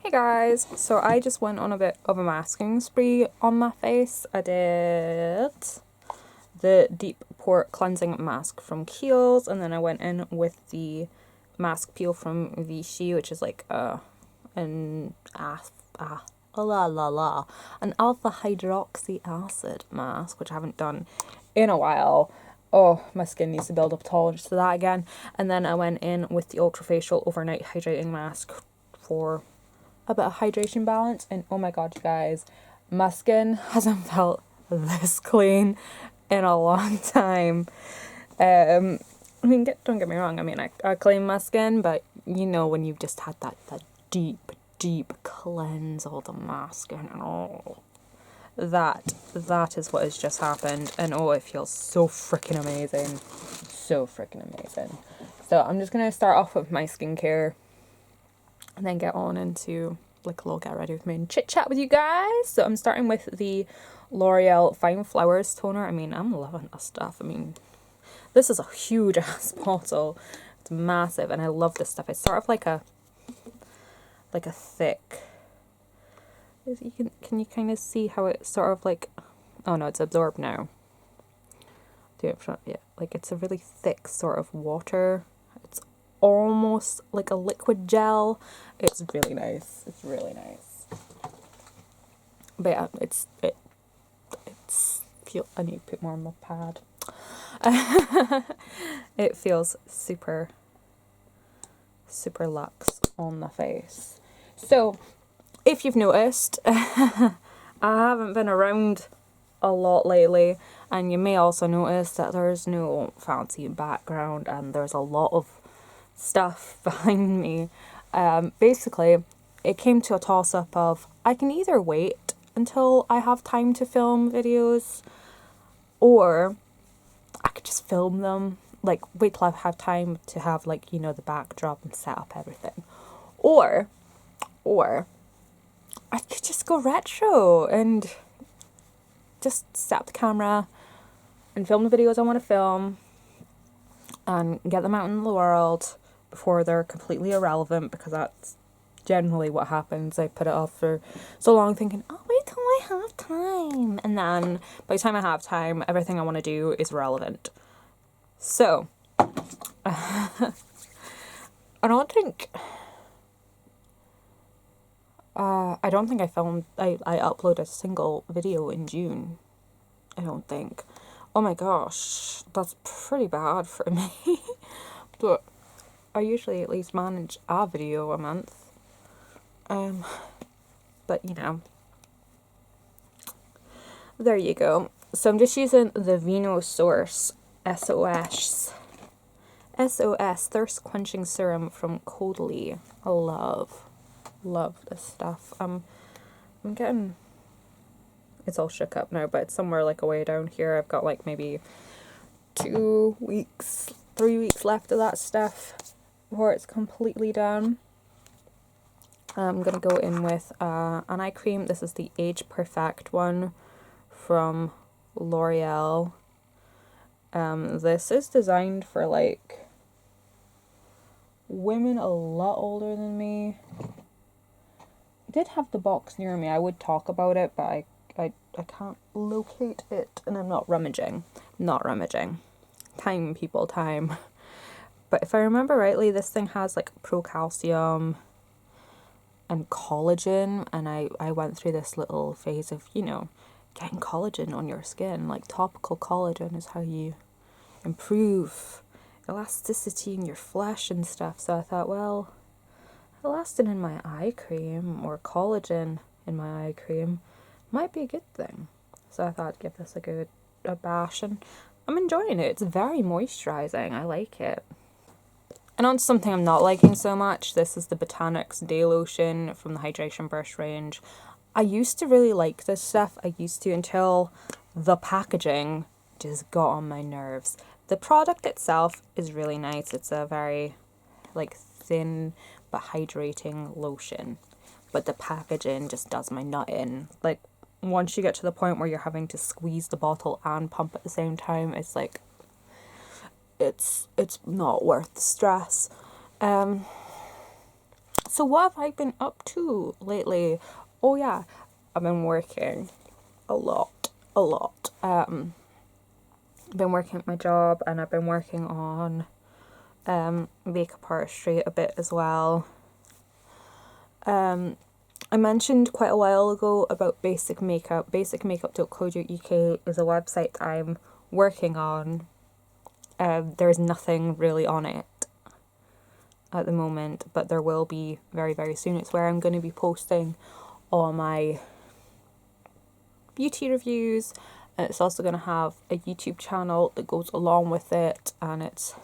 Hey guys, so I just went on a bit of a masking spree on my face. I did the Deep Pore Cleansing Mask from Kiehl's, and then I went in with the mask peel from Vichy, which is like an alpha hydroxy acid mask, which I haven't done in a while. Oh, my skin needs to build up tolerance to that again. And then I went in with the Ultrafacial Overnight Hydrating Mask for a bit of hydration balance, and oh my god, you guys, my skin hasn't felt this clean in a long time. I mean, don't get me wrong, I mean, I clean my skin, but you know when you've just had that deep cleanse of the mask, and oh, that is what has just happened, and oh, it feels so freaking amazing. So freaking amazing. So I'm just gonna start off with my skincare and then get on into like a little get ready with me and chit chat with you guys. So I'm starting with the L'Oreal Fine Flowers toner. I mean, I'm loving this stuff. I mean, this is a huge ass bottle. It's massive, and I love this stuff. It's sort of like a thick. Can you kind of see how it's sort of like? Oh no, it's absorbed now. Do it from yeah, like it's a really thick sort of water. It's almost like a liquid gel. It's really nice. It's really nice. But yeah, it's feel. I need to put more on my pad. It feels super luxe on the face. So, if you've noticed, I haven't been around a lot lately, and you may also notice that there's no fancy background and there's a lot of stuff behind me. Basically, it came to a toss-up of I can either wait until I have time to film videos, or I could just film them, like wait till I have time to have, like, you know, the backdrop and set up everything, or I could just go retro and just set up the camera and film the videos I want to film and get them out in the world before they're completely irrelevant, because that's generally what happens. I put it off for so long thinking, oh, wait till I have time, and then by the time I have time, everything I want to do is relevant. So I don't think I uploaded a single video in June. I don't think. Oh my gosh, that's pretty bad for me. But I usually at least manage a video a month. But you know, there you go. So I'm just using the VenoSource SOS Thirst Quenching Serum from Caudalie. I love this stuff. I'm getting, it's all shook up now, but it's somewhere like a way down here. I've got like maybe 3 weeks left of that stuff before it's completely done. I'm gonna go in with an eye cream. This is the Age Perfect one from L'Oreal. This is designed for like women a lot older than me. I did have the box near me. I would talk about it, but I can't locate it, and I'm not rummaging. Time, people, time. But if I remember rightly, this thing has like pro-calcium and collagen, and I went through this little phase of, you know, getting collagen on your skin. Like, topical collagen is how you improve elasticity in your flesh and stuff. So I thought, well, elastin in my eye cream or collagen in my eye cream might be a good thing. So I thought I'd give this a bash, and I'm enjoying it. It's very moisturizing. I like it. And on to something I'm not liking so much. This is the Botanics Day Lotion from the Hydration Burst range. I used to really like this stuff. Until the packaging just got on my nerves. The product itself is really nice. It's a very like thin but hydrating lotion. But the packaging just does my nut in. Like, once you get to the point where you're having to squeeze the bottle and pump at the same time, it's like, it's not worth the stress. So So what have I been up to lately? Oh yeah, I've been working a lot. Been working at my job, and I've been working on makeup artistry a bit as well. I mentioned quite a while ago about Basic Makeup. Basicmakeup.co.uk is a website that I'm working on. There's nothing really on it at the moment, but there will be very, very soon. It's where I'm going to be posting all my beauty reviews, and it's also going to have a YouTube channel that goes along with it, and it's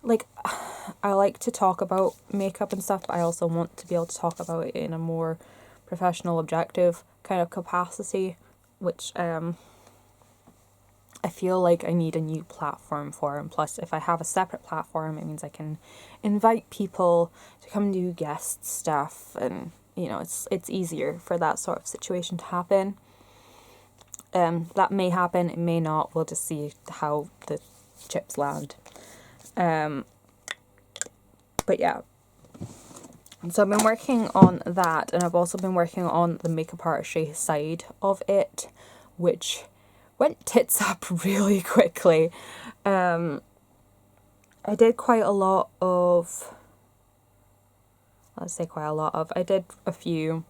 like, I like to talk about makeup and stuff, but I also want to be able to talk about it in a more professional, objective kind of capacity, which I feel like I need a new platform for. And plus, if I have a separate platform, it means I can invite people to come do guest stuff, and you know, it's easier for that sort of situation to happen. That may happen, it may not. We'll just see how the chips land. But yeah, so I've been working on that, and I've also been working on the makeup artistry side of it, which went tits up really quickly. I did quite a lot of, I did a few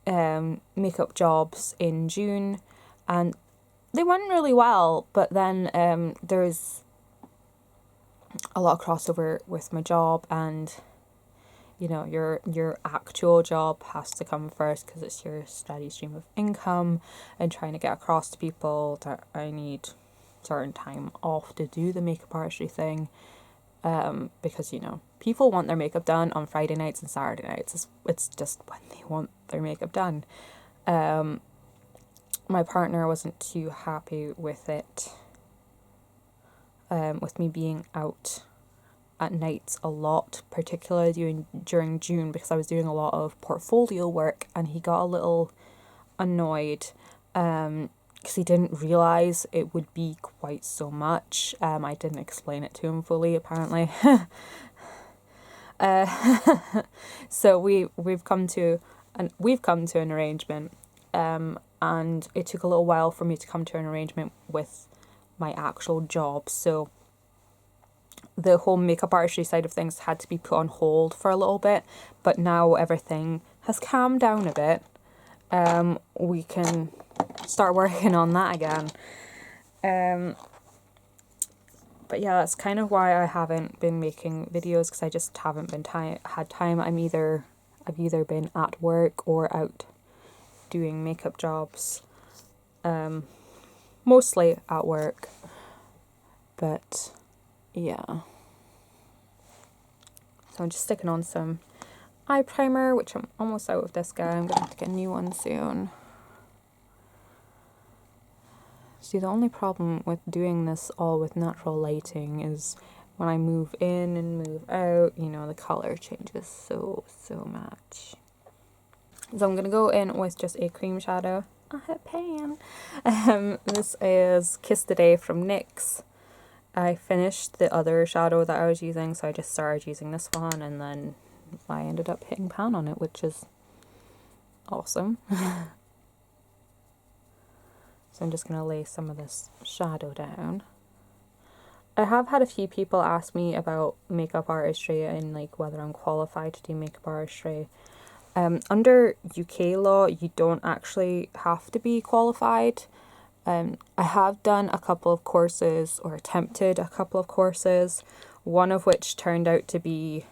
makeup jobs in June, and they went really well, but then there's a lot of crossover with my job, and you know, your actual job has to come first because it's your steady stream of income, and trying to get across to people that I need certain time off to do the makeup artistry thing, because you know, people want their makeup done on Friday nights and Saturday nights. It's just when they want their makeup done. My partner wasn't too happy with it, with me being out at nights a lot, particularly during June, because I was doing a lot of portfolio work, and he got a little annoyed because he didn't realise it would be quite so much. I didn't explain it to him fully, apparently. So we've come to an arrangement, and it took a little while for me to come to an arrangement with my actual job. So the whole makeup artistry side of things had to be put on hold for a little bit, but now everything has calmed down a bit. We can start working on that again. But yeah, that's kind of why I haven't been making videos, because I just haven't been had time. I've either been at work or out doing makeup jobs. Mostly at work. But yeah. So I'm just sticking on some eye primer, which I'm almost out of this guy. I'm gonna have to get a new one soon. See, the only problem with doing this all with natural lighting is when I move in and move out, you know, the colour changes so much. So I'm going to go in with just a cream shadow. I have pan. This is Kiss the Day from NYX. I finished the other shadow that I was using, so I just started using this one, and then I ended up hitting pan on it, which is awesome. So I'm just going to lay some of this shadow down. I have had a few people ask me about makeup artistry and like whether I'm qualified to do makeup artistry. Under UK law, you don't actually have to be qualified. I have done a couple of courses, or attempted a couple of courses, one of which turned out to be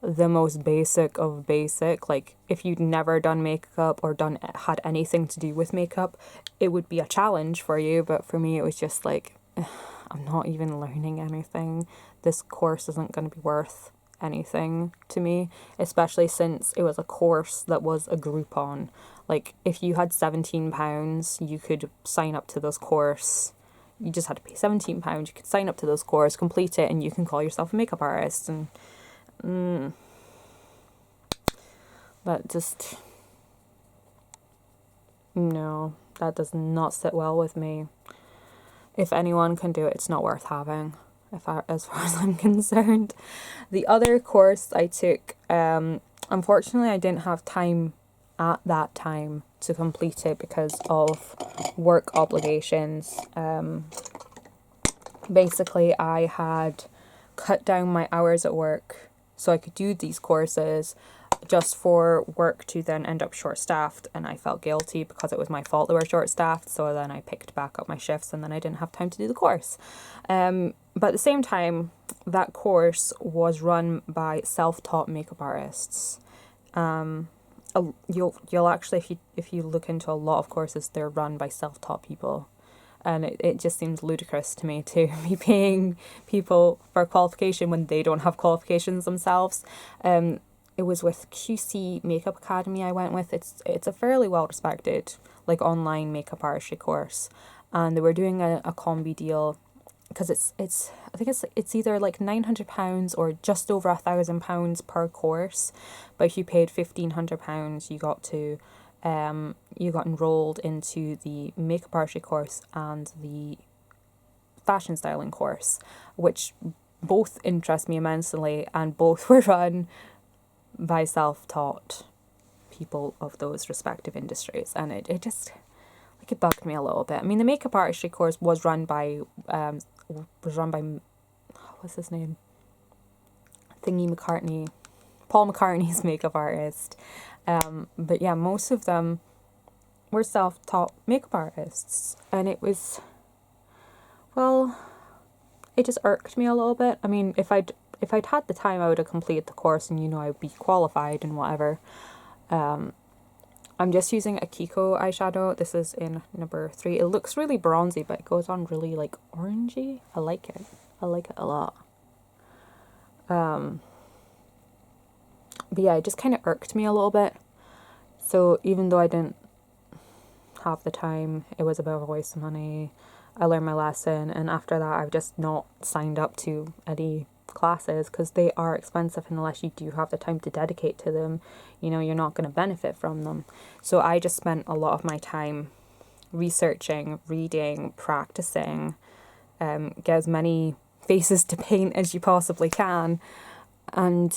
the most basic of basic. Like, if you'd never done makeup or had anything to do with makeup, it would be a challenge for you. But for me, it was just like, I'm not even learning anything. This course isn't going to be worth anything to me, especially since it was a course that was a Groupon. Like, if you had £17, you could sign up to this course. You just had to pay £17. You could sign up to this course, complete it, and you can call yourself a makeup artist. And that just, no, that does not sit well with me. If anyone can do it, it's not worth having. as far as I'm concerned. The other course I took, unfortunately, I didn't have time at that time to complete it because of work obligations. Basically, I had cut down my hours at work so I could do these courses just for work to then end up short-staffed, and I felt guilty because it was my fault they were short-staffed, so then I picked back up my shifts and then I didn't have time to do the course. But at the same time, that course was run by self-taught makeup artists. You'll actually, if you look into a lot of courses, they're run by self-taught people. And it just seems ludicrous to me to be paying people for a qualification when they don't have qualifications themselves. It was with QC Makeup Academy I went with. It's a fairly well respected like online makeup artistry course, and they were doing a combi deal because I think it's either like £900 or just over £1,000 per course, but if you paid £1,500, you got enrolled into the makeup artistry course and the fashion styling course, which both interest me immensely, and both were run by self-taught people of those respective industries, and it just like it bugged me a little bit. I mean, the makeup artistry course was run by what's his name, Paul McCartney's makeup artist, but yeah, most of them were self-taught makeup artists, and it just irked me a little bit. I mean, if I'd had the time, I would have completed the course and, I'd be qualified and whatever. I'm just using a Kiko eyeshadow. This is in number 3. It looks really bronzy, but it goes on really, like, orangey. I like it. I like it a lot. But yeah, it just kind of irked me a little bit. So even though I didn't have the time, it was a bit of a waste of money. I learned my lesson, and after that, I've just not signed up to any classes because they are expensive, and unless you do have the time to dedicate to them, you're not going to benefit from them. So I just spent a lot of my time researching, reading, practicing, get as many faces to paint as you possibly can. And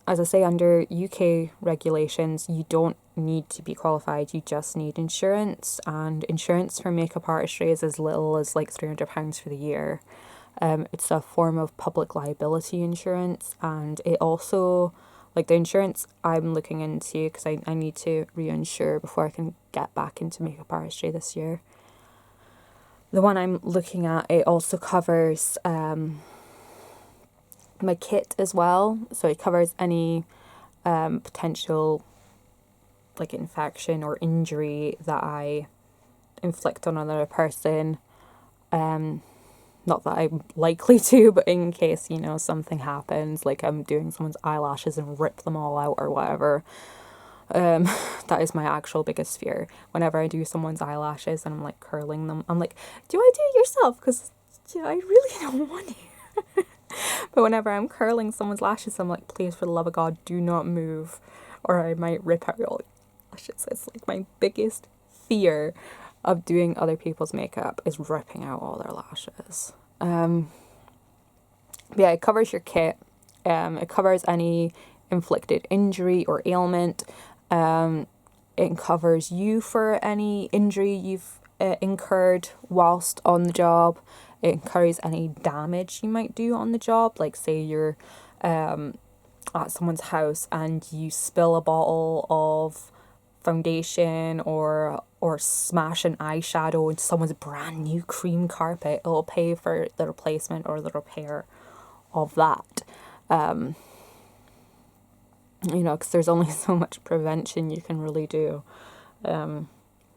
as I say, under UK regulations, you don't need to be qualified, you just need insurance, and insurance for makeup artistry is as little as like £300 for the year. It's a form of public liability insurance, and it also, like the insurance I'm looking into, because I need to reinsure before I can get back into makeup artistry this year. The one I'm looking at, it also covers my kit as well, so it covers any potential like infection or injury that I inflict on another person. Not that I'm likely to, but in case, something happens, like I'm doing someone's eyelashes and rip them all out or whatever. That is my actual biggest fear. Whenever I do someone's eyelashes and I'm like curling them, I'm like, do I do it yourself? Because I really don't want to. But whenever I'm curling someone's lashes, I'm like, please, for the love of God, do not move, or I might rip out your lashes. It's like my biggest fear of doing other people's makeup is ripping out all their lashes. Yeah, it covers your kit. It covers any inflicted injury or ailment. It covers you for any injury you've incurred whilst on the job. It covers any damage you might do on the job, like say you're at someone's house and you spill a bottle of foundation or smash an eyeshadow into someone's brand new cream carpet. It'll pay for the replacement or the repair of that. Because there's only so much prevention you can really do.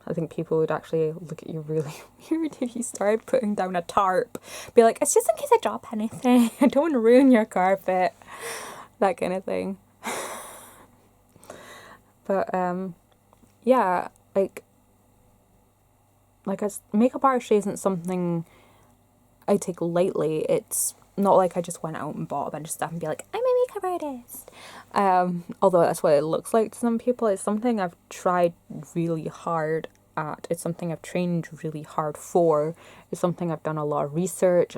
I think people would actually look at you really weird if you started putting down a tarp. Be like, it's just in case I drop anything. I don't want to ruin your carpet. That kind of thing. But, yeah, like as makeup artistry isn't something I take lightly. It's not like I just went out and bought a bunch of stuff and be like, I'm a makeup artist. Although that's what it looks like to some people. It's something I've tried really hard at. It's something I've trained really hard for. It's something I've done a lot of research,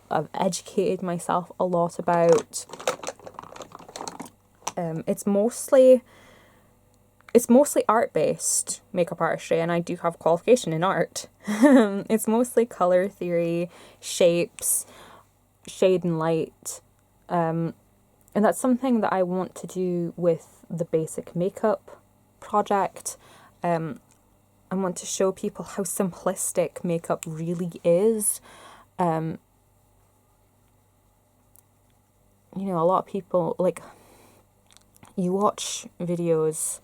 I've educated myself a lot about. It's mostly art-based makeup artistry, and I do have qualification in art. It's mostly color theory, shapes, shade and light, and that's something that I want to do with the basic makeup project. I want to show people how simplistic makeup really is. A lot of people, like, you watch videos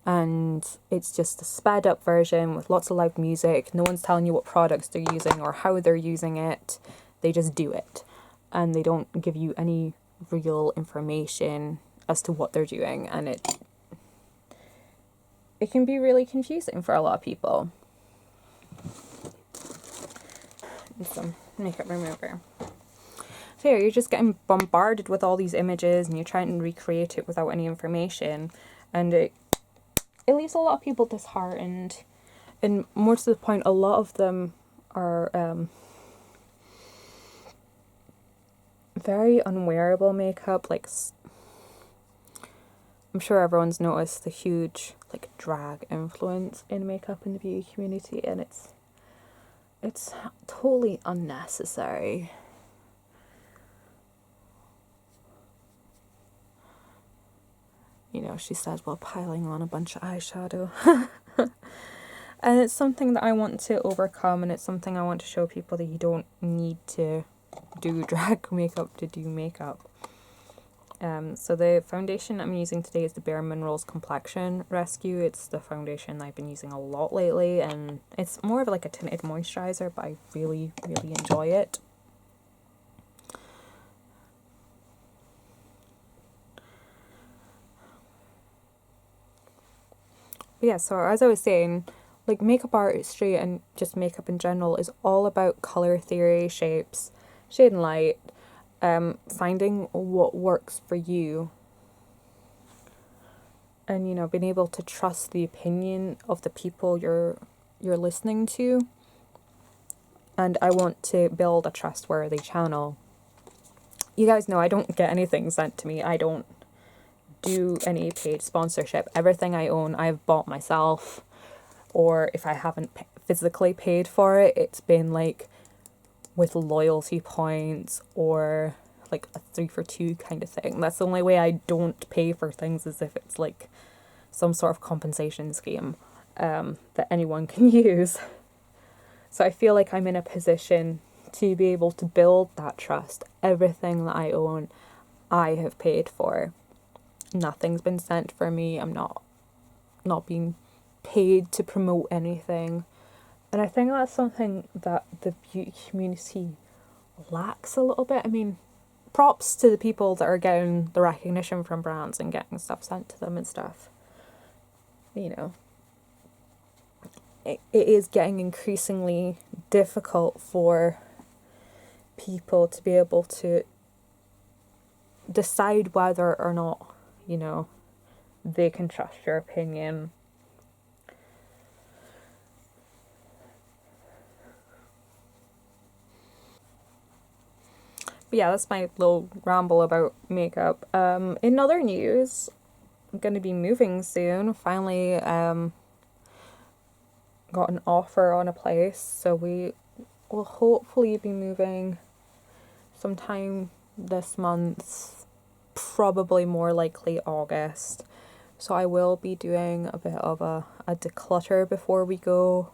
and it's just a sped up version with lots of loud music. No one's telling you what products they're using or how they're using it. They just do it, and they don't give you any real information as to what they're doing, and it can be really confusing for a lot of people. And some makeup remover. So yeah, you're just getting bombarded with all these images and you're trying to recreate it without any information, and it leaves a lot of people disheartened. And more to the point, a lot of them are very unwearable makeup. Like, I'm sure everyone's noticed the huge like drag influence in makeup in the beauty community, and it's totally unnecessary. She says while piling on a bunch of eyeshadow. And it's something that I want to overcome, and it's something I want to show people that you don't need to do drag makeup to do makeup. So the foundation I'm using today is the Bare Minerals Complexion Rescue. It's the foundation I've been using a lot lately, and it's more of like a tinted moisturizer, but I really, really enjoy it. But yeah, so as I was saying, like, makeup artistry and just makeup in general is all about color theory, shapes, shade and light, finding what works for you, and being able to trust the opinion of the people you're listening to. And I want to build a trustworthy channel. You guys know I don't get anything sent to me. I don't do any paid sponsorship. Everything I own I've bought myself, or if I haven't physically paid for it, it's been like with loyalty points or like a 3 for 2 kind of thing. That's the only way I don't pay for things, is if it's like some sort of compensation scheme that anyone can use. So I feel like I'm in a position to be able to build that trust. Everything that I own, I have paid for. Nothing's been sent for me. I'm not being paid to promote anything. And I think that's something that the beauty community lacks a little bit. I mean, props to the people that are getting the recognition from brands and getting stuff sent to them and stuff. It is getting increasingly difficult for people to be able to decide whether or not, they can trust your opinion. But yeah, that's my little ramble about makeup. In other news, I'm going to be moving soon. Finally got an offer on a place, so we will hopefully be moving sometime this month, probably more likely August. So I will be doing a bit of a declutter before we go.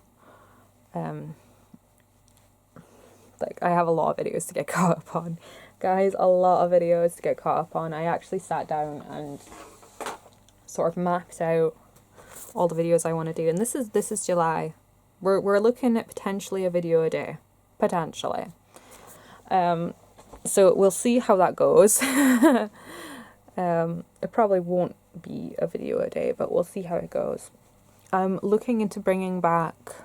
Like, I have a lot of videos to get caught up on. Guys, a lot of videos to get caught up on. I actually sat down and sort of mapped out all the videos I want to do. And this is July. We're looking at potentially a video a day. Potentially. So we'll see how that goes. It probably won't be a video a day, but we'll see how it goes. I'm looking into bringing back...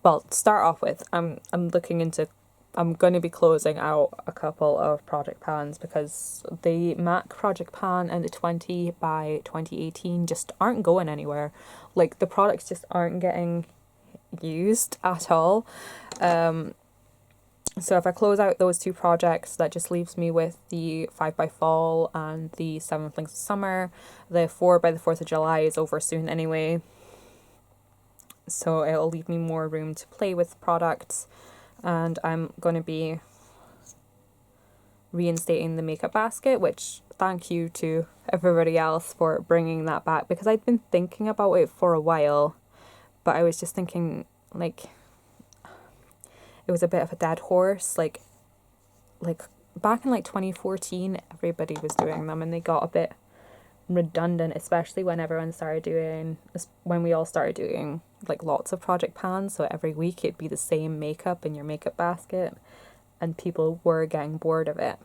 Well, to start off with, I'm looking into I'm going to be closing out a couple of project pans because the MAC project pan and the 20 by 2018 just aren't going anywhere. Like, the products just aren't getting used at all. So if I close out those two projects, that just leaves me with the 5 by Fall and the 7 Flings of Summer. The 4 by the 4th of July is over soon anyway, so it'll leave me more room to play with products. And I'm going to be reinstating the makeup basket, which thank you to everybody else for bringing that back, because I'd been thinking about it for a while, but I was just thinking, like, it was a bit of a dead horse. Like back in like 2014, everybody was doing them and they got a bit redundant, especially when when we all started doing like lots of project pans. So every week it'd be the same makeup in your makeup basket and people were getting bored of it.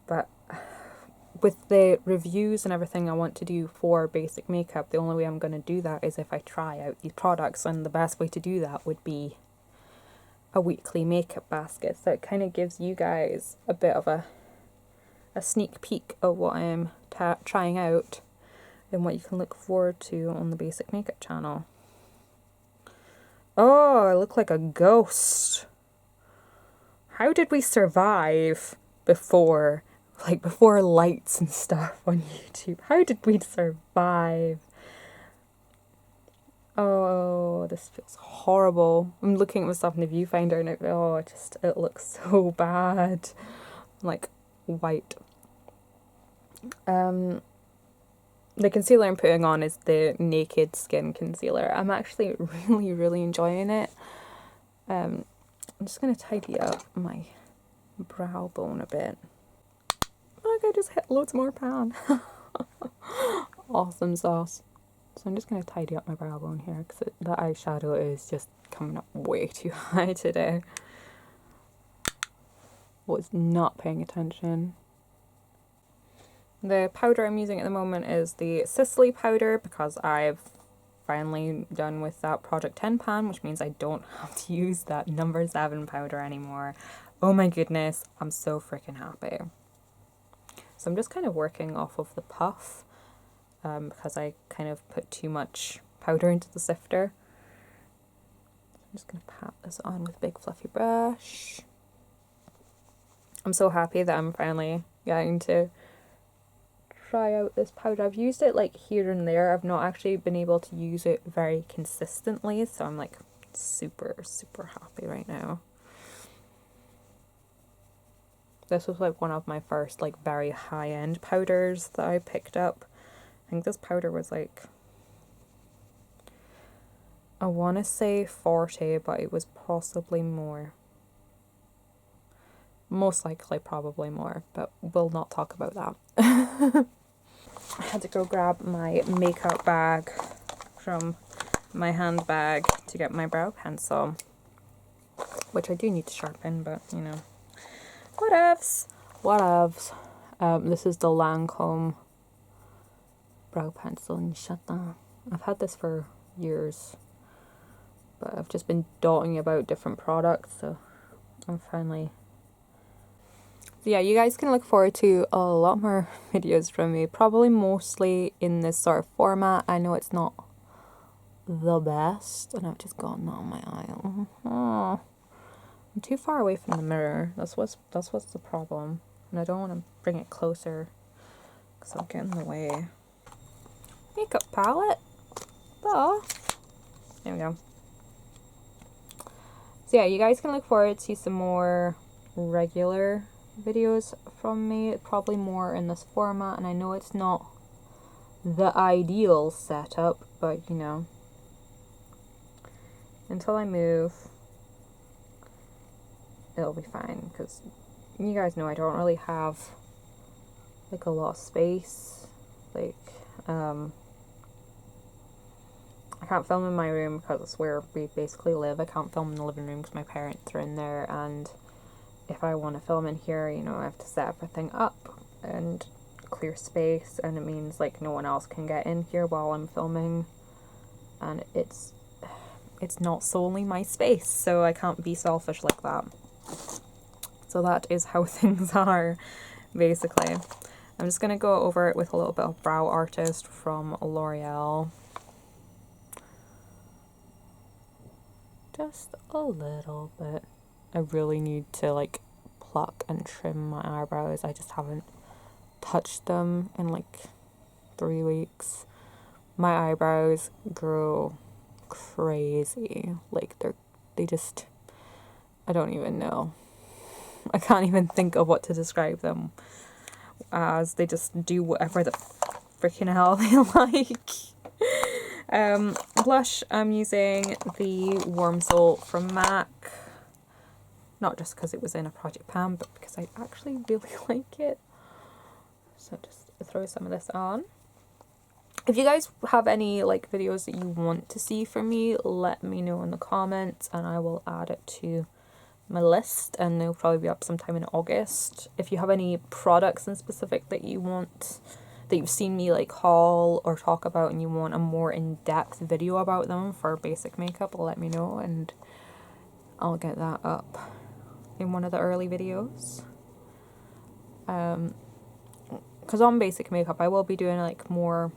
But with the reviews and everything I want to do for basic makeup, the only way I'm going to do that is if I try out these products, and the best way to do that would be a weekly makeup basket. So it kind of gives you guys a bit of a sneak peek of what I'm trying out and what you can look forward to on the basic makeup channel. Oh, I look like a ghost. How did we survive before lights and stuff on YouTube? How did we survive? Oh, this feels horrible. I'm looking at myself in the viewfinder and it looks so bad. Like white. The concealer I'm putting on is the Naked Skin concealer. I'm actually really, really enjoying it. I'm just going to tidy up my brow bone a bit. Look, I just hit loads more pan. Awesome sauce. So I'm just going to tidy up my brow bone here because the eyeshadow is just coming up way too high today. Was not paying attention. The powder I'm using at the moment is the Sisley powder because I've finally done with that Project 10 pan, which means I don't have to use that number 7 powder anymore. Oh my goodness, I'm so freaking happy. So I'm just kind of working off of the puff because I kind of put too much powder into the sifter. I'm just going to pat this on with a big fluffy brush. I'm so happy that I'm finally getting to try out this powder. I've used it like here and there. I've not actually been able to use it very consistently, so I'm like super, super happy right now. This was like one of my first like very high-end powders that I picked up. I think this powder was like, I want to say 40, but it was possibly more. Most likely probably more, but we'll not talk about that. I had to go grab my makeup bag from my handbag to get my brow pencil, which I do need to sharpen, but you know, whatevs. This is the Lancome brow pencil in Châtain. I've had this for years, but I've just been dotting about different products, so I'm finally... So yeah, you guys can look forward to a lot more videos from me, probably mostly in this sort of format. I know it's not the best, and I've just gotten that on my eye. Oh, I'm too far away from the mirror. That's what's the problem, and I don't want to bring it closer because I'll get in the way. Makeup palette. Oh, there we go. So yeah, you guys can look forward to some more regular videos from me, probably more in this format, and I know it's not the ideal setup, but you know, until I move it'll be fine, because you guys know I don't really have like a lot of space. Like I can't film in my room because it's where we basically live. I can't film in the living room because my parents are in there, and if I want to film in here, you know, I have to set everything up and clear space, and it means like no one else can get in here while I'm filming, and it's it's not solely my space, so I can't be selfish like that. So that is how things are, basically. I'm just going to go over it with a little bit of Brow Artist from L'Oreal. Just a little bit. I really need to like pluck and trim my eyebrows. I just haven't touched them in like 3 weeks. My eyebrows grow crazy. Like they just, I don't even know. I can't even think of what to describe them as. They just do whatever the freaking hell they like. Blush, I'm using the Warm Salt from MAC. Not just because it was in a project pan, but because I actually really like it. So just throw some of this on. If you guys have any like videos that you want to see from me, let me know in the comments and I will add it to my list, and they'll probably be up sometime in August. If you have any products in specific that you want, that you've seen me like haul or talk about and you want a more in-depth video about them for basic makeup, let me know and I'll get that up in one of the early videos. Because on basic makeup I will be doing like more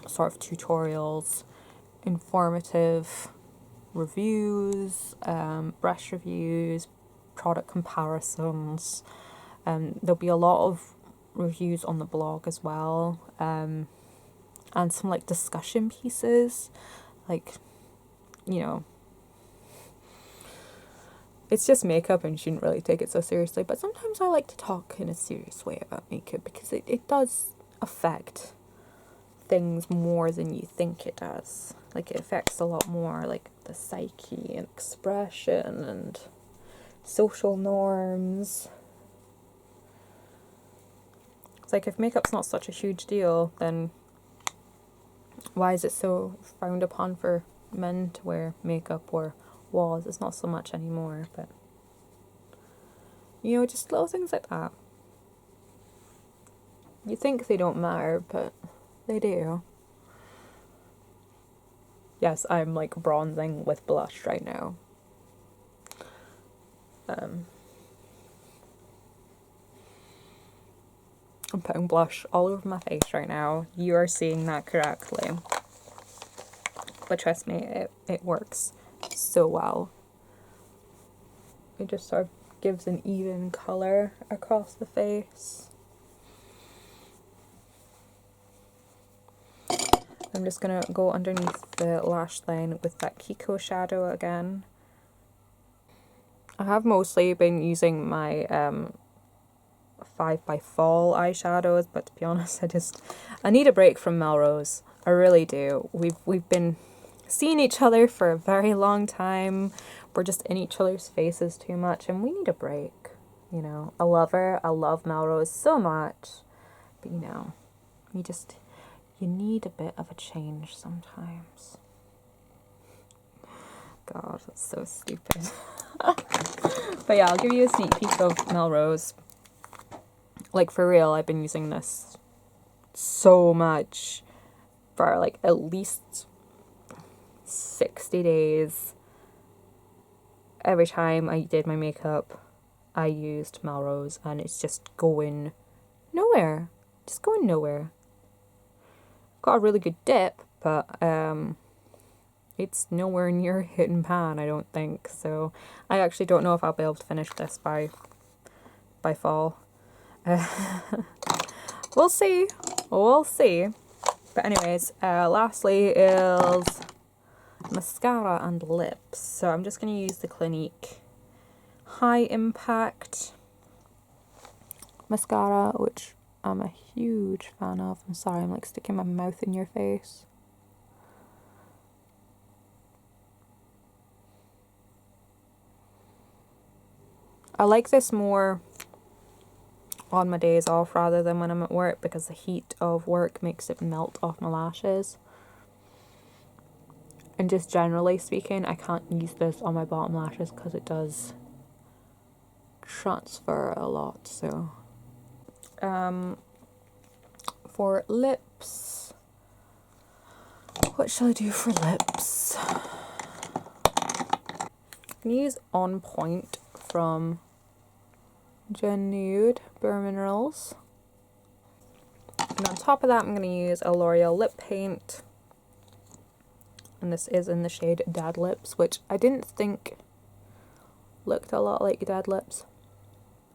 sort of tutorials, informative reviews, brush reviews, product comparisons. There'll be a lot of reviews on the blog as well, and some like discussion pieces, like, you know, it's just makeup and you shouldn't really take it so seriously, but sometimes I like to talk in a serious way about makeup because it does affect things more than you think it does. Like, it affects a lot more, like, the psyche and expression and social norms. It's like, if makeup's not such a huge deal, then why is it so frowned upon for men to wear makeup, or was? It's not so much anymore, but, you know, just little things like that. You think they don't matter, but they do. Yes, I'm like bronzing with blush right now. I'm putting blush all over my face right now. You are seeing that correctly. But trust me, it works so well. It just sort of gives an even colour across the face. I'm just going to go underneath the lash line with that Kiko shadow again. I have mostly been using my 5 by Fall eyeshadows, but to be honest, I need a break from Melrose. I really do. We've been seeing each other for a very long time. We're just in each other's faces too much, and we need a break. You know, I love her. I love Melrose so much, but you know, you need a bit of a change sometimes. God, that's so stupid. But yeah, I'll give you a sneak peek of Melrose. Like, for real, I've been using this so much for like at least 60 days. Every time I did my makeup, I used Melrose, and it's just going nowhere. Just going nowhere. Got a really good dip, but it's nowhere near hit and pan, I don't think. So I actually don't know if I'll be able to finish this by fall. We'll see. We'll see. But anyways, lastly is mascara and lips. So I'm just going to use the Clinique High Impact mascara, which I'm a huge fan of. I'm sorry, I'm like sticking my mouth in your face. I like this more on my days off rather than when I'm at work, because the heat of work makes it melt off my lashes. And just generally speaking, I can't use this on my bottom lashes because it does transfer a lot. So for lips, what shall I do for lips? I'm going to use On Point from Gen Nude Bare Minerals. And on top of that, I'm going to use a L'Oreal lip paint. And this is in the shade Dead Lips, which I didn't think looked a lot like Dead Lips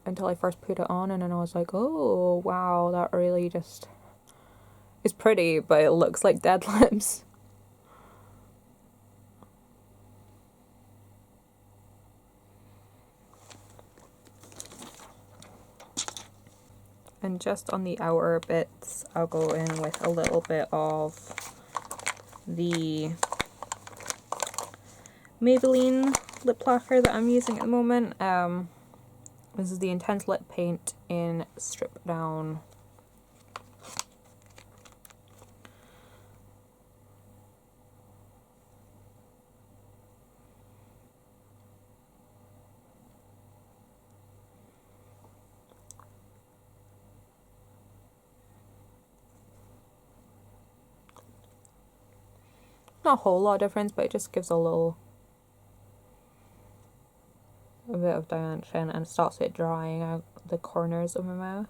until I first put it on, and then I was like, oh wow, that really just is pretty, but it looks like Dead Lips. And just on the outer bits, I'll go in with a little bit of the Maybelline lip lacquer that I'm using at the moment. This is the Intense Lip Paint in Strip Down. Not a whole lot of difference, but it just gives a bit of dimension and stops it drying out the corners of my mouth.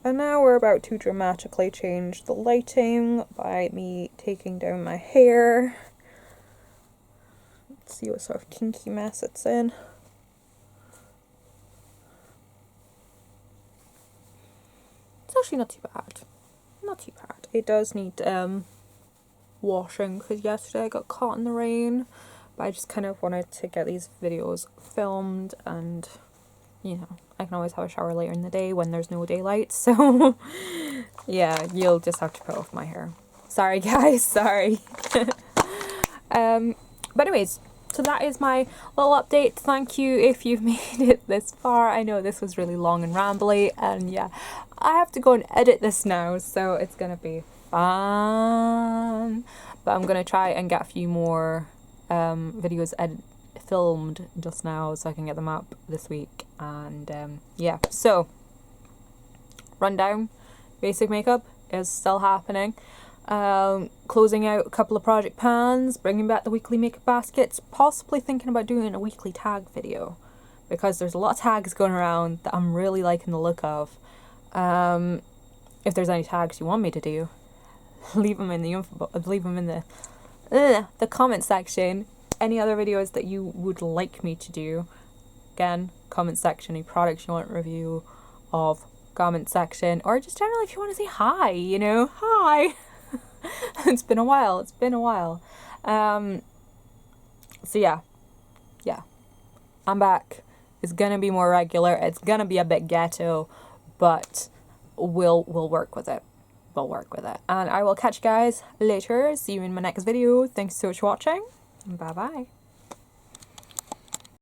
And now we're about to dramatically change the lighting by me taking down my hair. Let's see what sort of kinky mess it's in. It's actually not too bad. Not too bad. It does need washing because yesterday I got caught in the rain, but I just kind of wanted to get these videos filmed, and you know, I can always have a shower later in the day when there's no daylight, so yeah, you'll just have to put off my hair. Sorry guys, sorry. But anyways, so that is my little update. Thank you if you've made it this far. I know this was really long and rambly, and yeah, I have to go and edit this now, so it's gonna be fun. But I'm gonna try and get a few more videos filmed just now so I can get them up this week. And yeah, so rundown, basic makeup is still happening. Closing out a couple of project pans, bringing back the weekly makeup baskets, possibly thinking about doing a weekly tag video because there's a lot of tags going around that I'm really liking the look of. If there's any tags you want me to do, leave them in the the comment section. Any other videos that you would like me to do, again, comment section. Any products you want review of, comment section, or just generally if you want to say hi, you know, hi. It's been a while. So yeah, I'm back. It's gonna be more regular. It's gonna be a bit ghetto, but we'll work with it. And I will catch you guys later. See you in my next video. Thanks so much for watching. Bye bye.